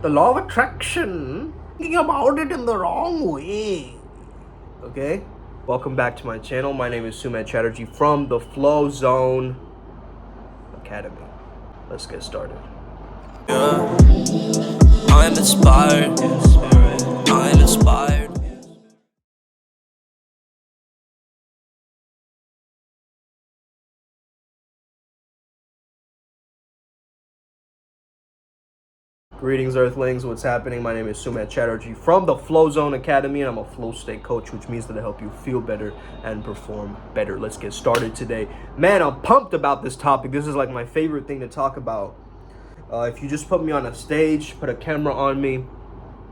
The law of attraction. Thinking about it in the wrong way. Okay? Welcome back to my channel. My name is Untitled Chatterjee from the Flow Zone Academy. Let's get started. Yeah, I'm inspired. I'm inspired. Greetings, Earthlings. What's happening? My name is Untitled Chatterjee from the Flow Zone Academy, and I'm a flow state coach, which means that I help you feel better and perform better. Let's get started today. Man, I'm pumped about this topic. This is like my favorite thing to talk about. If you just put me on a stage, put a camera on me,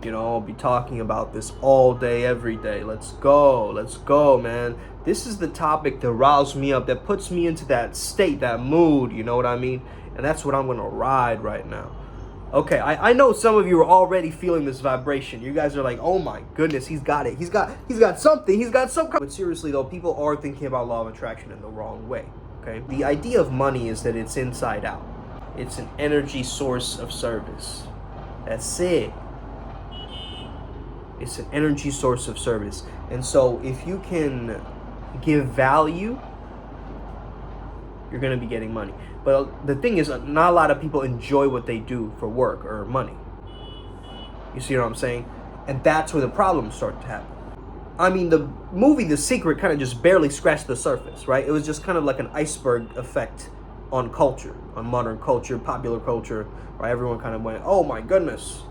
you know, I'll be talking about this all day, every day. Let's go, man. This is the topic that riles me up, that puts me into that state, that mood, you know what I mean? And that's what I'm gonna ride right now. Okay, I know some of you are already feeling this vibration. You guys are like, oh my goodness, he's got it. He's got something. He's got some. But seriously though, people are thinking about law of attraction in the wrong way. Okay, the idea of money is that it's inside out. It's an energy source of service. That's it. It's an energy source of service. And so if you can give value, you're going to be getting money. But the thing is, not a lot of people enjoy what they do for work or money. You see what I'm saying? And that's where the problems start to happen. I mean, the movie The Secret kind of just barely scratched the surface, right? It was just kind of like an iceberg effect on culture, on modern culture, popular culture, right? Everyone kind of went, oh my goodness,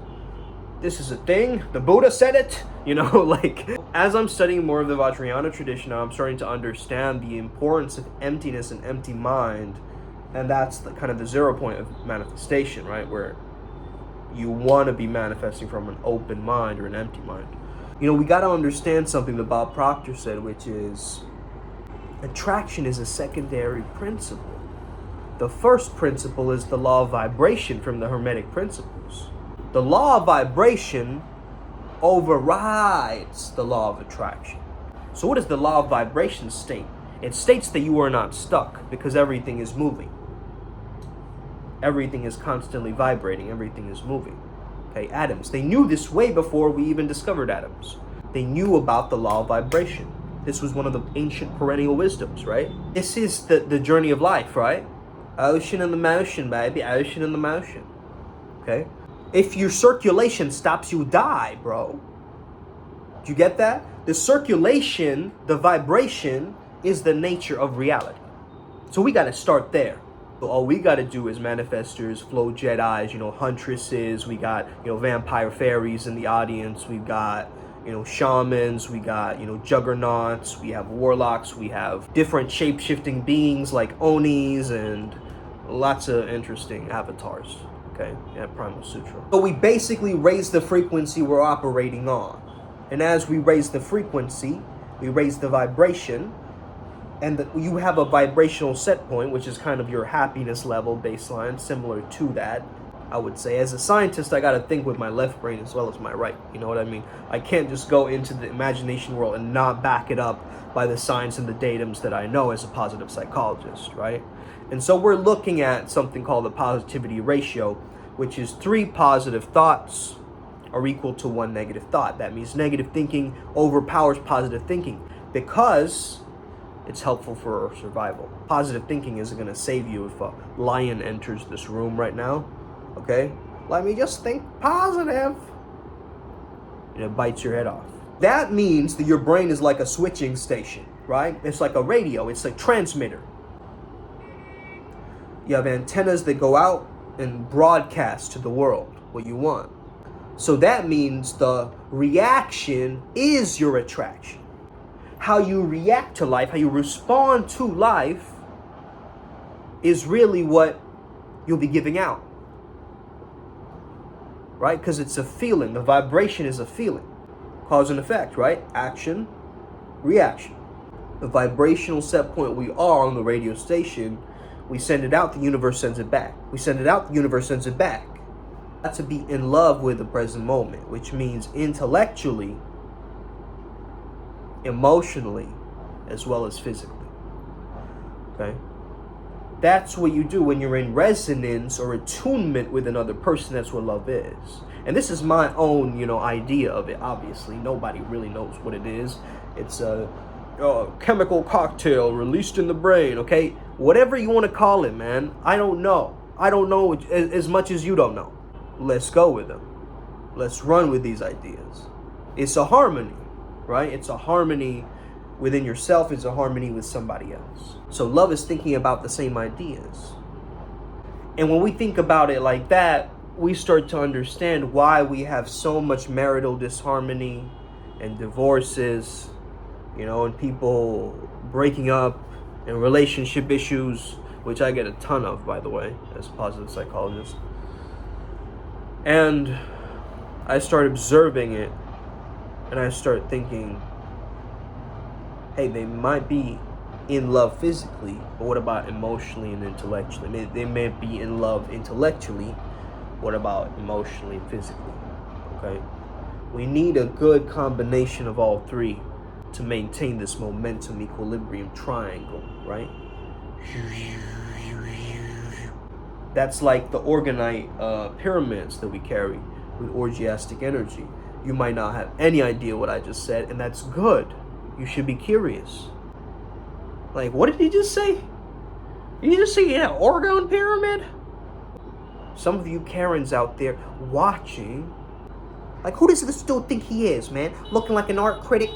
this is a thing. The Buddha said it, you know, like as I'm studying more of the Vajrayana tradition, I'm starting to understand the importance of emptiness and empty mind. And that's the kind of the 0 point of manifestation, right? Where you want to be manifesting from an open mind or an empty mind. You know, we got to understand something that Bob Proctor said, which is attraction is a secondary principle. The first principle is the law of vibration from the Hermetic principles. The law of vibration overrides the law of attraction. So what does the law of vibration state? It states that you are not stuck because everything is moving. Everything is constantly vibrating. Everything is moving. Okay, atoms. They knew this way before we even discovered atoms. They knew about the law of vibration. This was one of the ancient perennial wisdoms, right? This is the journey of life, right? Ocean in the motion, baby. Ocean in the motion. Okay? If your circulation stops, you die, bro. Do you get that? The circulation, the vibration, is the nature of reality. So we got to start there. So all we got to do is manifestors, flow Jedis, you know, huntresses. We got, you know, vampire fairies in the audience. We've got, you know, shamans. We got, you know, juggernauts. We have warlocks. We have different shape-shifting beings like Onis and lots of interesting avatars. Okay, yeah, Primal Sutra. So we basically raise the frequency we're operating on. And as we raise the frequency, we raise the vibration. And you have a vibrational set point, which is kind of your happiness level baseline, similar to that, I would say. As a scientist, I got to think with my left brain as well as my right. You know what I mean? I can't just go into the imagination world and not back it up by the science and the datums that I know as a positive psychologist, right? And so we're looking at something called the positivity ratio, which is 3 positive thoughts are equal to 1 negative thought. That means negative thinking overpowers positive thinking because it's helpful for our survival. Positive thinking isn't going to save you if a lion enters this room right now, okay? Let me just think positive. And it bites your head off. That means that your brain is like a switching station, right? It's like a radio. It's a transmitter. You have antennas that go out and broadcast to the world what you want. So that means the reaction is your attraction. How you react to life, how you respond to life is really what you'll be giving out. Right? Because it's a feeling. The vibration is a feeling. Cause and effect, right? Action, reaction. The vibrational set point we are on the radio station, we send it out, the universe sends it back. We send it out, the universe sends it back. Got to be in love with the present moment, which means intellectually, emotionally, as well as physically. Okay? That's what you do when you're in resonance or attunement with another person. That's what love is. And this is my own, idea of it. Obviously, nobody really knows what it is. It's a chemical cocktail released in the brain, okay? Whatever you want to call it, man. I don't know. I don't know as much as you don't know. Let's go with them. Let's run with these ideas. It's a harmony, right? It's a harmony within yourself. It's a harmony with somebody else. So love is thinking about the same ideas. And when we think about it like that, we start to understand why we have so much marital disharmony and divorces, and people breaking up and relationship issues, which I get a ton of, by the way, as a positive psychologist. And I start observing it, and I start thinking, hey, they might be in love physically, but what about emotionally and intellectually? They may be in love intellectually. What about emotionally and physically? Okay? We need a good combination of all three to maintain this momentum equilibrium triangle, right? That's like the orgonite pyramids that we carry with orgiastic energy. You might not have any idea what I just said, and that's good. You should be curious. Like, what did he just say? Did he just say orgone pyramid? Some of you Karens out there watching, like, who does this dude think he is, man? Looking like an art critic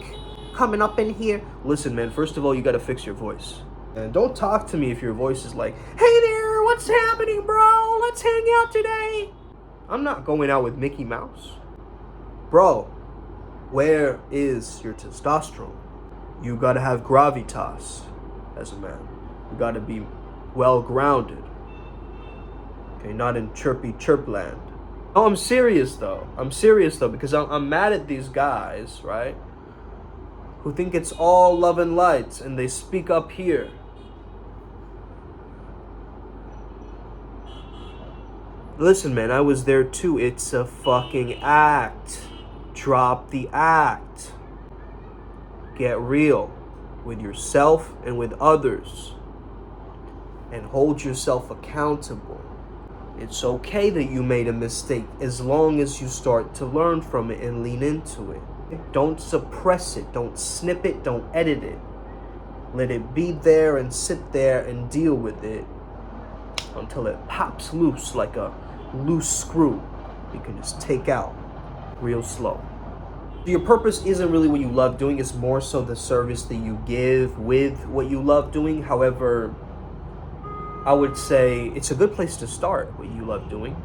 coming up in here? Listen, man, first of all, you gotta fix your voice. And don't talk to me if your voice is like, hey there, what's happening, bro? Let's hang out today. I'm not going out with Mickey Mouse. Bro, where is your testosterone? You gotta have gravitas as a man. You gotta be well-grounded. Okay, not in chirpy chirp land. No, I'm serious though. Because I'm mad at these guys, right? Who think it's all love and light and they speak up here. Listen, man, I was there too. It's a fucking act. Drop the act. Get real with yourself and with others. And hold yourself accountable. It's okay that you made a mistake as long as you start to learn from it and lean into it. Don't suppress it. Don't snip it. Don't edit it. Let it be there and sit there and deal with it until it pops loose like a loose screw. You can just take out real slow. Your purpose isn't really what you love doing. It's more so the service that you give with what you love doing. However, I would say it's a good place to start what you love doing.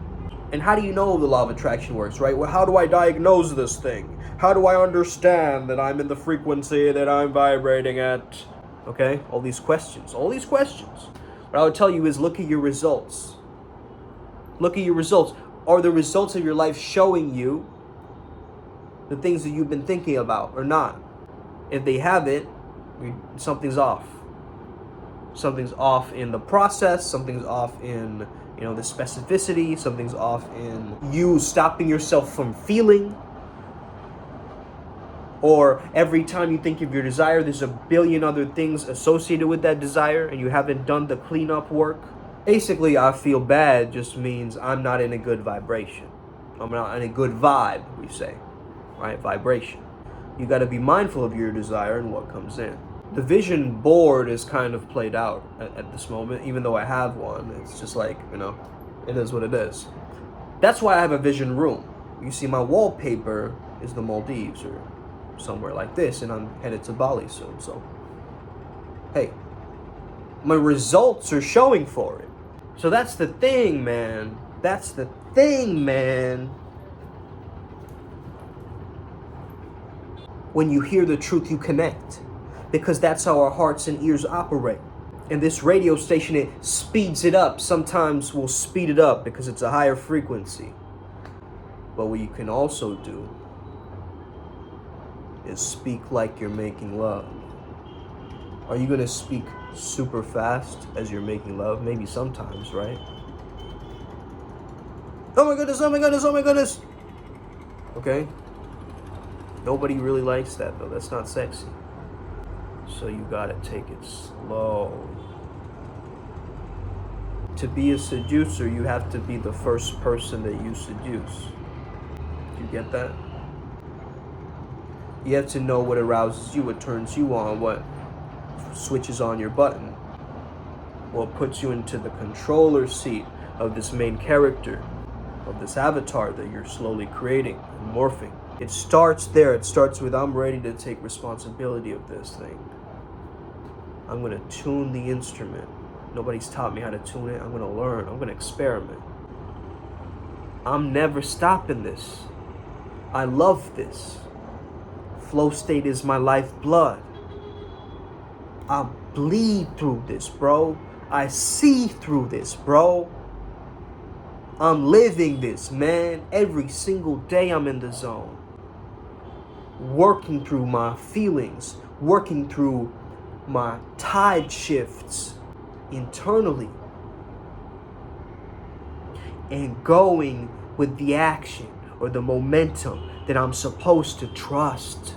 And how do you know the law of attraction works, right? Well, how do I diagnose this thing? How do I understand that I'm in the frequency that I'm vibrating at? Okay, all these questions. What I would tell you is look at your results. Look at your results. Are the results of your life showing you the things that you've been thinking about or not? If they haven't, something's off. Something's off in the process. Something's off in, the specificity. Something's off in you stopping yourself from feeling. Or every time you think of your desire, there's a billion other things associated with that desire and you haven't done the cleanup work. Basically, I feel bad just means I'm not in a good vibration. I'm not in a good vibe, we say, right? Vibration. You got to be mindful of your desire and what comes in. The vision board is kind of played out at this moment, even though I have one. It's just like, it is what it is. That's why I have a vision room. You see, my wallpaper is the Maldives or somewhere like this, and I'm headed to Bali soon. So, hey, my results are showing for it. So that's the thing, man. When you hear the truth, you connect. Because that's how our hearts and ears operate. And this radio station, it speeds it up. Sometimes we'll speed it up because it's a higher frequency. But what you can also do is speak like you're making love. Are you going to speak super fast as you're making love? Maybe sometimes, right? Oh my goodness. Okay? Nobody really likes that though. That's not sexy. So you gotta take it slow. To be a seducer, you have to be the first person that you seduce. Do you get that? You have to know what arouses you, what turns you on, what switches on your button, what puts you into the controller seat of this main character, of this avatar that you're slowly creating and morphing. It starts there. It starts with, I'm ready to take responsibility of this thing. I'm going to tune the instrument. Nobody's taught me how to tune it. I'm going to learn. I'm going to experiment. I'm never stopping this. I love this. Flow state is my lifeblood. I bleed through this, bro. I see through this, bro. I'm living this, man. Every single day I'm in the zone. Working through my feelings. Working through my tide shifts internally. And going with the action or the momentum that I'm supposed to trust.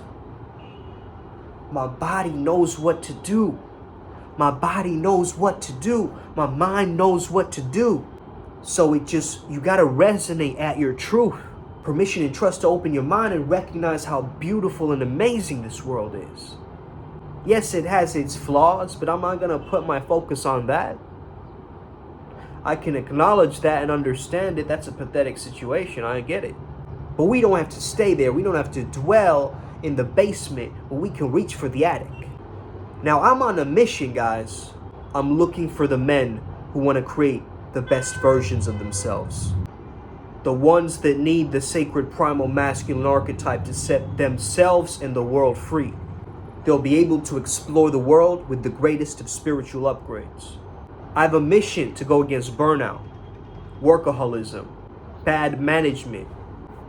My body knows what to do. My body knows what to do. My mind knows what to do. So you gotta resonate at your truth. Permission and trust to open your mind and recognize how beautiful and amazing this world is. Yes, it has its flaws, but I'm not gonna put my focus on that. I can acknowledge that and understand it. That's a pathetic situation, I get it. But we don't have to stay there. We don't have to dwell in the basement, but we can reach for the attic. Now, I'm on a mission, guys. I'm looking for the men who want to create the best versions of themselves. The ones that need the sacred primal masculine archetype to set themselves and the world free. They'll be able to explore the world with the greatest of spiritual upgrades. I have a mission to go against burnout, workaholism, bad management,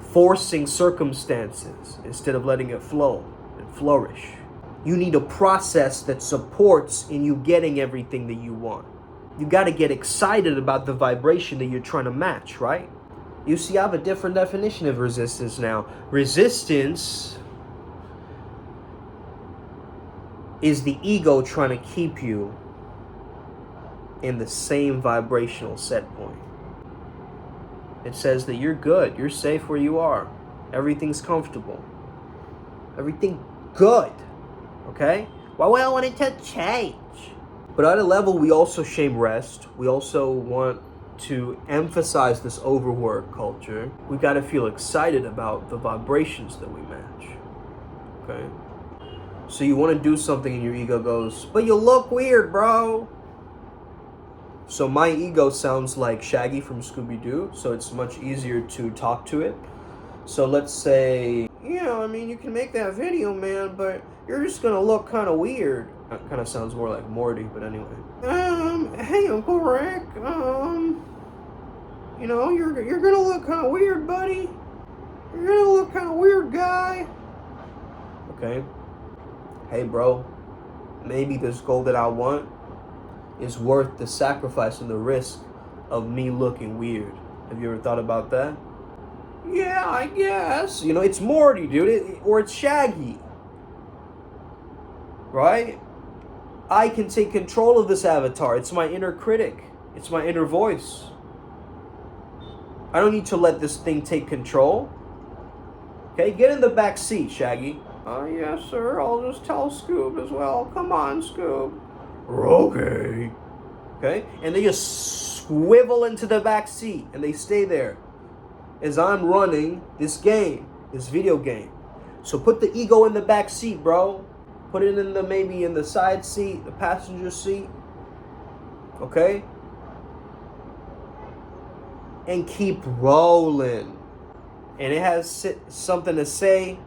forcing circumstances instead of letting it flow and flourish. You need a process that supports in you getting everything that you want. You got to get excited about the vibration that you're trying to match, right? You see, I have a different definition of resistance now. Resistance is the ego trying to keep you in the same vibrational set point. It says that you're good, you're safe where you are. Everything's comfortable. Everything good. Okay? Why would I want it to change? But at a level, we also shame rest. We also want to emphasize this overwork culture. We got to feel excited about the vibrations that we match. Okay? So you want to do something and your ego goes, but you look weird, bro. So my ego sounds like Shaggy from Scooby-Doo, so it's much easier to talk to it. So let's say, you can make that video, man, but you're just gonna look kind of weird. That kind of sounds more like Morty, but anyway. Hey, Uncle Rick, you're gonna look kind of weird, buddy. You're gonna look kind of weird, guy. Okay. Hey, bro, maybe this goal that I want is worth the sacrifice and the risk of me looking weird. Have you ever thought about that? Yeah, I guess. It's Morty, dude, or it's Shaggy. Right? I can take control of this avatar. It's my inner critic. It's my inner voice. I don't need to let this thing take control. Okay, get in the back seat, Shaggy. Yes, sir. I'll just tell Scoob as well. Come on, Scoob. Okay. Okay? And they just swivel into the back seat and they stay there as I'm running this game, this video game. So put the ego in the back seat, bro. Put it maybe in the side seat, the passenger seat. Okay? And keep rolling. And it has something to say.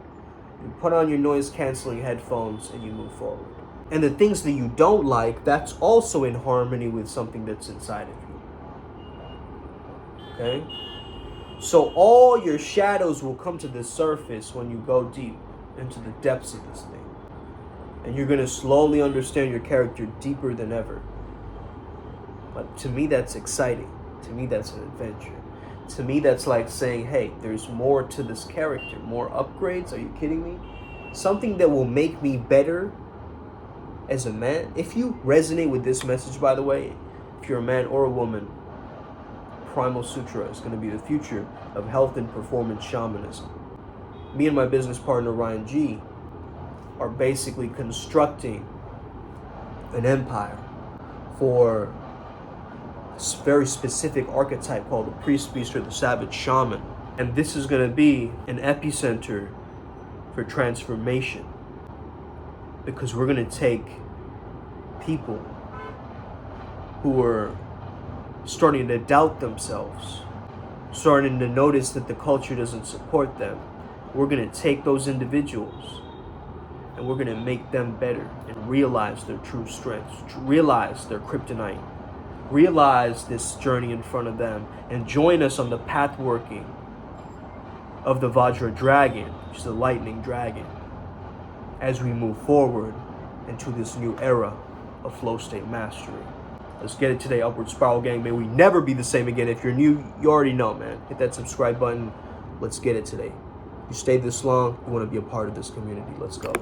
You put on your noise canceling headphones and you move forward. And the things that you don't like, that's also in harmony with something that's inside of you. Okay? So all your shadows will come to the surface when you go deep into the depths of this thing. And you're going to slowly understand your character deeper than ever. But to me, that's exciting. To me, that's an adventure. To me, that's like saying, hey, there's more to this character. More upgrades? Are you kidding me? Something that will make me better as a man. If you resonate with this message, by the way, if you're a man or a woman, Primal Sutra is going to be the future of health and performance shamanism. Me and my business partner Ryan G are basically constructing an empire for a very specific archetype called the priest, beast, or the savage shaman. And this is going to be an epicenter for transformation, because we're going to take people who are starting to doubt themselves, starting to notice that the culture doesn't support them. We're going to take those individuals and we're going to make them better and realize their true strengths, realize their kryptonite, realize this journey in front of them, and join us on the path working of the Vajra dragon, which is the lightning dragon, as we move forward into this new era of flow state mastery. Let's get it today, Upward Spiral Gang. May we never be the same again. If you're new, you already know, man. Hit that subscribe button. Let's get it today. You stayed this long, you want to be a part of this community. Let's go.